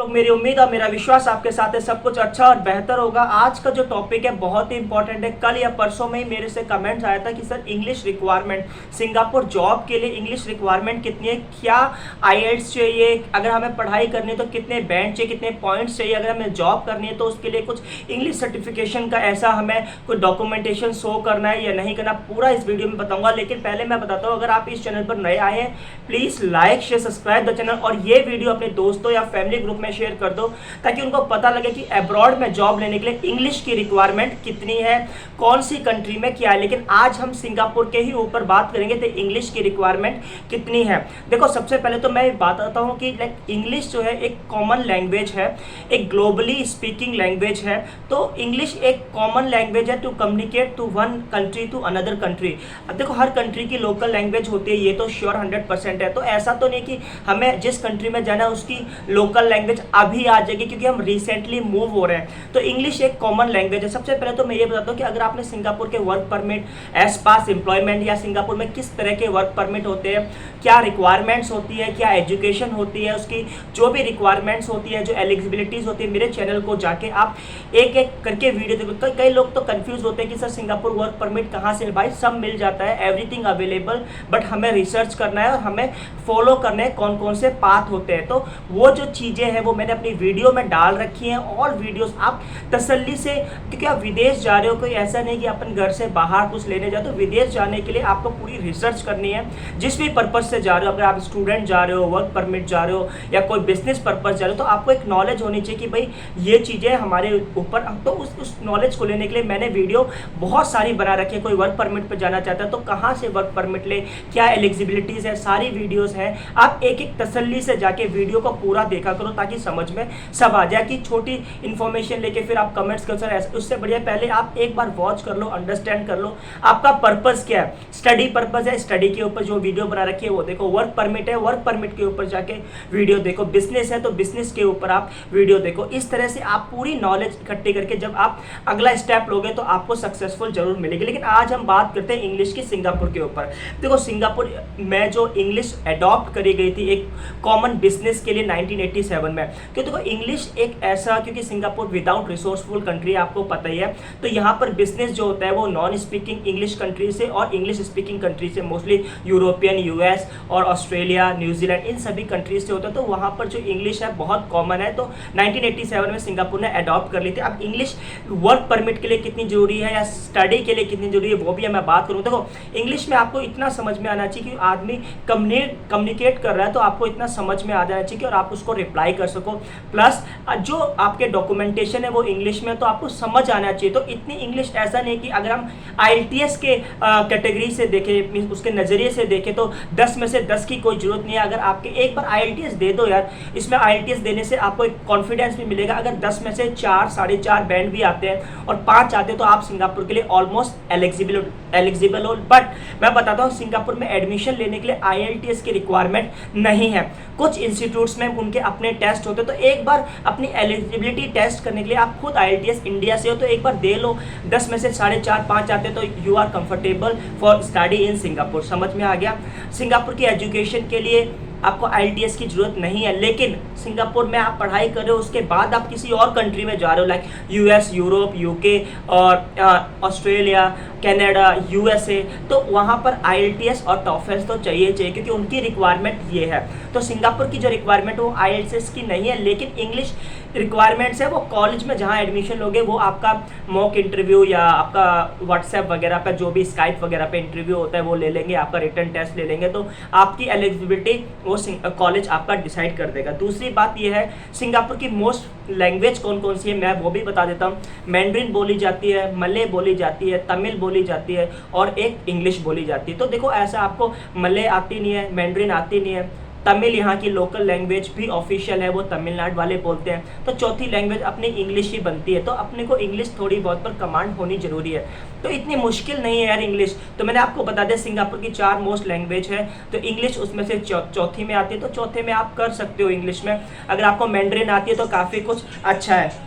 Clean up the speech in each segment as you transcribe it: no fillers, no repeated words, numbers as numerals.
लोग। मेरी उम्मीद और मेरा विश्वास आपके साथ है सब कुछ अच्छा और बेहतर होगा। आज का जो टॉपिक है बहुत ही इंपॉर्टेंट है। कल या परसों में ही मेरे से कमेंट्स आया था कि sir English requirement Singapore job के लिए इंग्लिश रिक्वायरमेंट कितनी है, क्या आईएलटीएस चाहिए, अगर हमें पढ़ाई करनी है तो कितने बैंड चाहिए, कितने पॉइंट्स चाहिए, अगर हमें जॉब करनी है तो उसके लिए कुछ इंग्लिश सर्टिफिकेशन का ऐसा हमें कोई डॉक्यूमेंटेशन शो करना है या नहीं करना, पूरा इस वीडियो में बताऊंगा। लेकिन पहले मैं बताता हूँ, अगर आप इस चैनल पर नए आए हैं please like share subscribe the channel और ये वीडियो अपने दोस्तों या फैमिली ग्रुप में शेयर कर दो ताकि उनको पता लगे कि अब्रॉड में जॉब लेने के लिए इंग्लिश की रिक्वायरमेंट कितनी है, कौन सी कंट्री में क्या है। लेकिन आज हम सिंगापुर के ही ऊपर बात करेंगे तो इंग्लिश की रिक्वायरमेंट कितनी है। देखो सबसे पहले तो मैं बताता हूँ कि इंग्लिश जो है एक कॉमन लैंग्वेज है, एक ग्लोबली स्पीकिंग लैंग्वेज है। तो इंग्लिश एक कॉमन लैंग्वेज है to communicate to one country to another country. अब देखो हर कंट्री की लोकल लैंग्वेज होती है, ये तो श्योर 100% है। तो ऐसा तो नहीं कि हमें जिस कंट्री में जाना है उसकी लोकल लैंग्वेज अभी आ जाएगी क्योंकि हम रिसेंटली मूव हो रहे हैं। तो इंग्लिश एक कॉमन लैंग्वेज है। सबसे पहले तो मैं ये बताता हूँ कि अगर आपने सिंगापुर के वर्क परमिट, एज पास एम्प्लॉयमेंट या सिंगापुर में किस तरह के वर्क परमिट होते हैं, क्या रिक्वायरमेंट्स होती है, क्या एजुकेशन होती है, उसकी जो भी रिक्वायरमेंट्स होती है, जो एलिजिबिलिटीज होती है, मेरे चैनल को जाके आप एक एक करके वीडियो देखो। तो कई लोग तो कंफ्यूज होते हैं कि सर सिंगापुर वर्क परमिट कहाँ से, भाई सब मिल जाता है, एवरीथिंग अवेलेबल, बट हमें रिसर्च करना है और हमें फॉलो करने हैं कौन कौन से पाथ होते हैं। तो वो जो चीज़ें हैं वो मैंने अपनी वीडियो में डाल रखी हैं। ऑल वीडियोस आप तसल्ली से, क्योंकि आप विदेश जा रहे हो, कोई ऐसा नहीं कि अपन घर से बाहर कुछ लेने जाओ। तो विदेश जाने के लिए आपको पूरी रिसर्च करनी है, जिस भी पर्पज से जा रहे हो। अगर आप स्टूडेंट जा रहे हो, वर्क परमिट जा रहे हो या कोई बिजनेस पर्पज जा रहे हो, तो आपको एक नॉलेज होनी चाहिए कि भाई ये चीज़ें हमारे ऊपर। तो उस नॉलेज को लेने के लिए मैंने वीडियो बहुत सारी बना रखी है। कोई वर्क परमिट पर जाना चाहता है तो कहाँ से वर्क परमिट ले, क्या एलिजिबिलिटीज़ है, सारी वीडियोस हैं। आप एक एक तसल्ली से जाके वीडियो को पूरा देखा करो ताकि समझ में सब आ जाए। कि छोटी इन्फॉर्मेशन लेके फिर आप कमेंट्स कर सर ऐसे, उससे बढ़िया पहले आप एक बार वॉच कर लो, अंडरस्टैंड कर लो आपका पर्पस क्या है। स्टडी पर्पस है, स्टडी के ऊपर जो वीडियो बना रखी है वो देखो। वर्क परमिट है, वर्क परमिट के ऊपर जाके वीडियो देखो। बिजनेस है तो बिजनेस के ऊपर आप वीडियो देखो। इस तरह से आप पूरी नॉलेज इकट्ठी करके जब आप अगला स्टेप लोगे तो आपको सक्सेसफुल जरूर मिलेगी। लेकिन आज हम बात करते हैं इंग्लिश की सिंगापुर के ऊपर। देखो सिंगापुर में जो इंग्लिश अडॉप्ट करी गई थी एक कॉमन बिजनेस के लिए 1987 में, क्योंकि देखो इंग्लिश एक ऐसा, क्योंकि सिंगापुर विदाउट रिसोर्सफुल कंट्री है, आपको पता ही है। तो यहाँ पर बिजनेस जो होता है वो नॉन स्पीकिंग इंग्लिश कंट्री से और इंग्लिश स्पीकिंग कंट्री से, मोस्टली यूरोपियन, यूएस और ऑस्ट्रेलिया, न्यूजीलैंड, इन सभी कंट्रीज से होता है। तो वहाँ पर जो इंग्लिश है बहुत कॉमन है। तो 1987 में सिंगापुर ने अडॉप्ट कर ली थी। अब इंग्लिश वर्क परमिट के लिए कितनी जरूरी है या स्टडी के लिए कितनी जरूरी है वो भी मैं बात करूँ। देखो इंग्लिश में आपको इतना समझ में आना चाहिए कि आदमी कम्युनिकेट कर रहा है तो आपको इतना समझ में आ जाना चाहिए और आप उसको रिप्लाई कर सको। प्लस जो आपके डॉक्यूमेंटेशन है वो इंग्लिश में, तो आपको समझ आना चाहिए। तो इतनी इंग्लिश ऐसा नहीं कि अगर हम आईएलटीएस के कैटेगरी से देखें, उसके नज़रिए से देखें तो 10 में से 10 की कोई जरूरत नहीं है। अगर आपके एक बार आईएलटीएस दे दो यार, इसमें आईएलटीएस देने से आपको एक कॉन्फिडेंस भी मिलेगा। अगर 10 में से 4, 4.5 बैंड भी आते हैं और 5 आते हैं तो आप सिंगापुर के लिए ऑलमोस्ट एलिजिबल हो। बट मैं बताता हूँ सिंगापुर में एडमिशन लेने के लिए आईएलटीएस की रिक्वायरमेंट नहीं है। कुछ इंस्टीट्यूट्स में उनके अपने टेस्ट होते हैं। तो एक बार अपनी एलिजिबिलिटी टेस्ट करने के लिए आप खुद आईएलटीएस इंडिया से हो तो एक बार दे लो। 10 में से 4.5, 5 आते हैं तो you are comfortable for study in Singapore. समझ में आ गया। सिंगापुर की एजुकेशन के लिए आपको आईएलटीएस की जरूरत नहीं है। लेकिन सिंगापुर में आप पढ़ाई कर रहे हो, उसके बाद आप किसी और कंट्री में जा रहे हो लाइक यूएस, यूरोप, यूके और ऑस्ट्रेलिया, कनाडा, यूएसए, तो वहाँ पर आईएलटीएस और टॉफेल्स तो चाहिए क्योंकि उनकी रिक्वायरमेंट ये है। तो सिंगापुर की जो रिक्वायरमेंट वो आईएलटीएस की नहीं है, लेकिन इंग्लिश रिक्वायरमेंट्स है। वो कॉलेज में जहाँ एडमिशन लोगे वो आपका मॉक इंटरव्यू या आपका व्हाट्सएप वगैरह पर जो भी स्काइप वगैरह पे इंटरव्यू होता है वो ले लेंगे, आपका रिटन टेस्ट ले लेंगे। तो आपकी एलिजिबिलिटी वो कॉलेज आपका डिसाइड कर देगा। दूसरी बात ये है सिंगापुर की मोस्ट लैंग्वेज कौन कौन सी है मैं वो भी बता देता हूँ। मैंड्रिन बोली जाती है, मलय बोली जाती है, तमिल बोली जाती है और एक इंग्लिश बोली जाती है। तो देखो ऐसा आपको मलय आती नहीं है, मैंड्रिन आती नहीं है, तमिल यहाँ की लोकल लैंग्वेज भी ऑफिशियल है, वो तमिलनाडु वाले बोलते हैं। तो चौथी लैंग्वेज अपनी इंग्लिश ही बनती है। तो अपने को इंग्लिश थोड़ी बहुत पर कमांड होनी जरूरी है। तो इतनी मुश्किल नहीं है यार इंग्लिश। तो मैंने आपको बता दिया सिंगापुर की 4 मोस्ट लैंग्वेज है, तो इंग्लिश उसमें से चौथी में आती है। तो चौथे में आप कर सकते हो इंग्लिश में। अगर आपको मैंड्रिन आती है तो काफ़ी कुछ अच्छा है।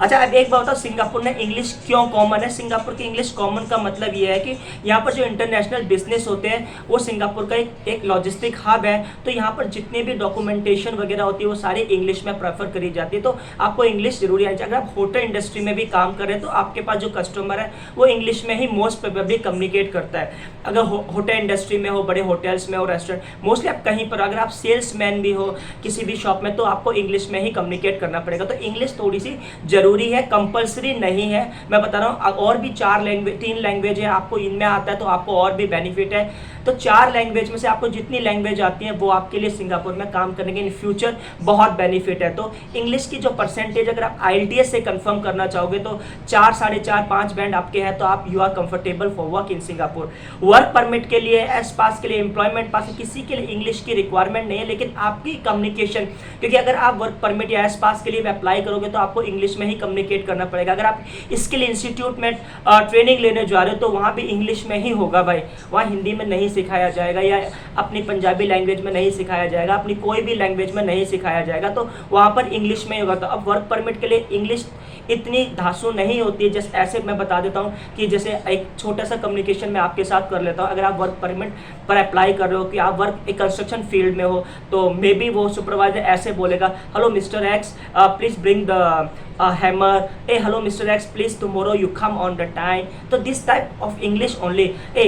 अच्छा, अब एक बात बताओ, सिंगापुर में इंग्लिश क्यों कॉमन है? सिंगापुर की इंग्लिश कॉमन का मतलब ये है कि यहाँ पर जो इंटरनेशनल बिजनेस होते हैं वो सिंगापुर का एक लॉजिस्टिक हब है, तो यहाँ पर जितने भी डॉक्यूमेंटेशन वगैरह होती है वो सारी इंग्लिश में प्रेफर करी जाती है, तो आपको इंग्लिश जरूरी आनी चाहिए। अगर आप होटल इंडस्ट्री में भी काम कर रहे हैं तो आपके पास जो कस्टमर है वो इंग्लिश में ही मोस्ट प्रोबेबली कम्युनिकेट करता है। अगर होटल इंडस्ट्री में हो, बड़े होटल्स में हो, रेस्टोरेंट, मोस्टली आप कहीं पर, अगर आप सेल्समैन भी हो किसी भी शॉप में, तो आपको इंग्लिश में ही कम्युनिकेट करना पड़ेगा। तो इंग्लिश थोड़ी सी जरूरी है, कंपलसरी नहीं है। मैं बता रहा हूँ और भी 3 लैंग्वेज है, आपको इनमें आता है तो आपको और भी बेनिफिट है। तो 4 लैंग्वेज में से आपको जितनी लैंग्वेज आती है वो आपके लिए सिंगापुर में काम करने के इन फ्यूचर बहुत बेनिफिट है। तो इंग्लिश की जो परसेंटेज अगर आप IELTS से कंफर्म करना चाहोगे तो 4, 4.5, 5 बैंड आपके हैं, तो आप you are comfortable for work in Singapore. Work permit के लिए, एस पास के लिए, एम्प्लॉयमेंट पास, किसी के लिए इंग्लिश की रिक्वायरमेंट नहीं है, लेकिन आपकी कम्युनिकेशन, क्योंकि अगर आप वर्क परमिट या एस पास के लिए अप्लाई करोगे तो आपको इंग्लिश में ही कम्युनिकेट करना पड़ेगा। अगर आप स्किल इंस्टीट्यूट में ट्रेनिंग लेने जा रहे हो तो वहाँ भी इंग्लिश में ही होगा भाई, वहाँ हिंदी में नहीं सिखाया जाएगा या अपनी पंजाबी लैंग्वेज में नहीं सिखाया जाएगा, अपनी कोई भी लैंग्वेज में नहीं सिखाया जाएगा, तो वहाँ पर इंग्लिश में ही होगा। तो अब वर्क परमिट के लिए इंग्लिश इतनी धांसू नहीं होती है। जैसे ऐसे मैं बता देता हूँ कि जैसे एक छोटा सा कम्युनिकेशन मैं आपके साथ कर लेता हूँ। अगर आप वर्क परमिट पर अप्लाई कर रहे हो कि आप वर्क एक कंस्ट्रक्शन फील्ड में हो, तो मे बी वो सुपरवाइजर ऐसे बोलेगा, hello mister x, please bring the hammer, hey hello Mr. X, please tomorrow you come on the time. So this type of English only. Hey,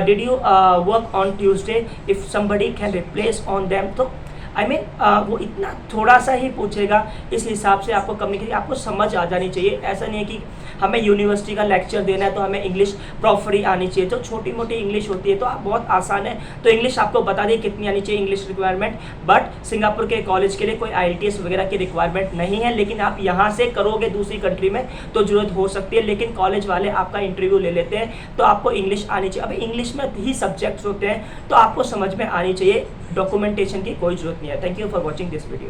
did you work on Tuesday? If somebody can replace on them, तो I mean, वो इतना थोड़ा सा ही पूछेगा, इस हिसाब से आपको कम्युनिकेट, आपको समझ आ जानी चाहिए। ऐसा नहीं है कि हमें यूनिवर्सिटी का लेक्चर देना है तो हमें इंग्लिश प्रॉपर ही आनी चाहिए। तो छोटी मोटी इंग्लिश होती है तो आप बहुत आसान है। तो इंग्लिश आपको बता दें कितनी आनी चाहिए इंग्लिश रिक्वायरमेंट, बट सिंगापुर के कॉलेज के लिए कोई IELTS वगैरह की रिक्वायरमेंट नहीं है। लेकिन आप यहाँ से करोगे दूसरी कंट्री में तो जरूरत हो सकती है, लेकिन कॉलेज वाले आपका इंटरव्यू ले लेते हैं तो आपको इंग्लिश आनी चाहिए। अब इंग्लिश में ही सब्जेक्ट्स होते हैं तो आपको समझ में आनी चाहिए, डॉक्यूमेंटेशन की कोई जरूरत नहीं है। Thank you for watching this video.